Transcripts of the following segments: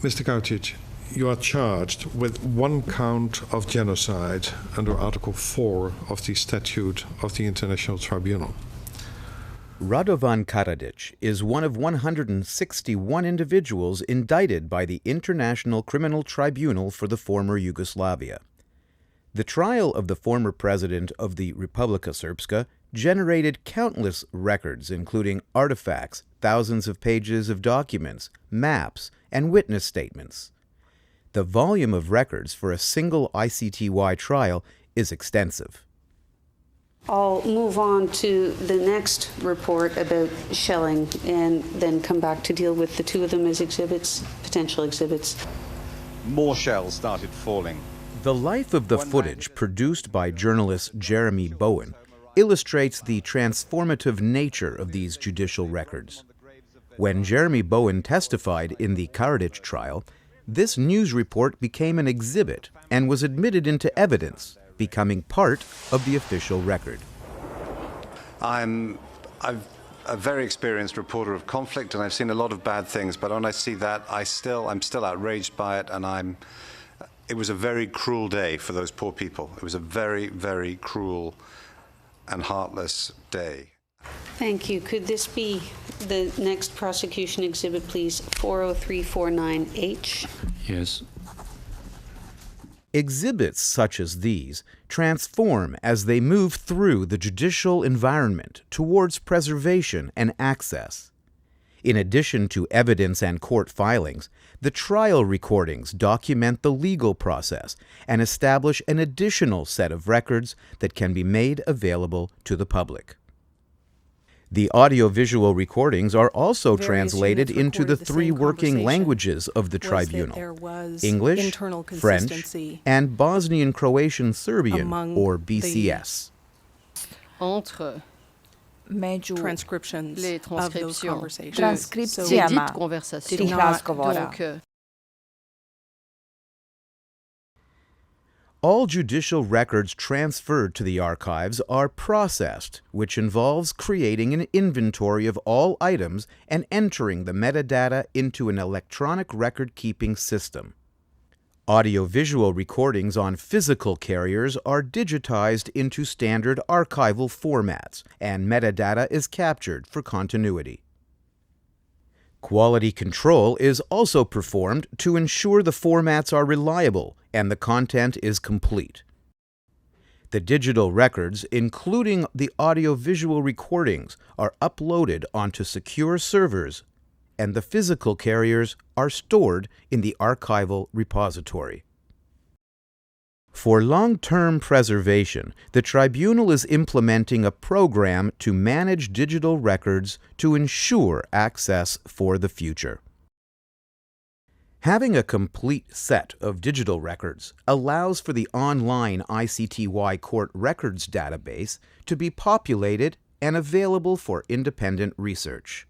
Mr. Kautic, you are charged with one count of genocide under Article 4 of the Statute of the International Tribunal. Radovan Karadzic is one of 161 individuals indicted by the International Criminal Tribunal for the former Yugoslavia. The trial of the former president of the Republika Srpska generated countless records, including artifacts, thousands of pages of documents, maps, and witness statements. The volume of records for a single ICTY trial is extensive. I'll move on to the next report about shelling and then come back to deal with the two of them as exhibits, potential exhibits. More shells started falling. The life of the footage produced by journalist Jeremy Bowen illustrates the transformative nature of these judicial records. When Jeremy Bowen testified in the Karadzic trial, this news report became an exhibit and was admitted into evidence, becoming part of the official record. I'm a very experienced reporter of conflict, and I've seen a lot of bad things, but when I see that, I'm still outraged by it, and it was a very cruel day for those poor people. It was a very, very cruel and heartless day. Thank you. Could this be the next prosecution exhibit, please? 40349H. Yes. Exhibits such as these transform as they move through the judicial environment towards preservation and access. In addition to evidence and court filings, the trial recordings document the legal process and establish an additional set of records that can be made available to the public. The audiovisual recordings are also translated into the three working languages of the tribunal: English, French, and Bosnian Croatian Serbian, or BCS. Entre transcriptions of those conversations. Transkripcijama tih razgovora. All judicial records transferred to the archives are processed, which involves creating an inventory of all items and entering the metadata into an electronic record-keeping system. Audiovisual recordings on physical carriers are digitized into standard archival formats, and metadata is captured for continuity. Quality control is also performed to ensure the formats are reliable and the content is complete. The digital records, including the audiovisual recordings, are uploaded onto secure servers, and the physical carriers are stored in the archival repository. For long-term preservation, the Tribunal is implementing a program to manage digital records to ensure access for the future. Having a complete set of digital records allows for the online ICTY Court Records database to be populated and available for independent research.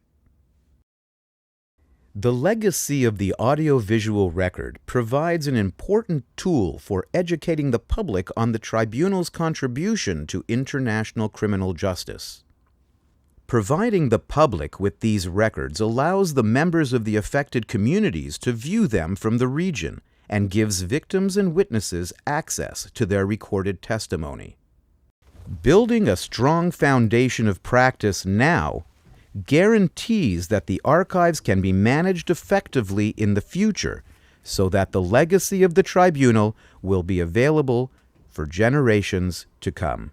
The legacy of the audiovisual record provides an important tool for educating the public on the Tribunal's contribution to international criminal justice. Providing the public with these records allows the members of the affected communities to view them from the region and gives victims and witnesses access to their recorded testimony. Building a strong foundation of practice now guarantees that the archives can be managed effectively in the future so that the legacy of the Tribunal will be available for generations to come.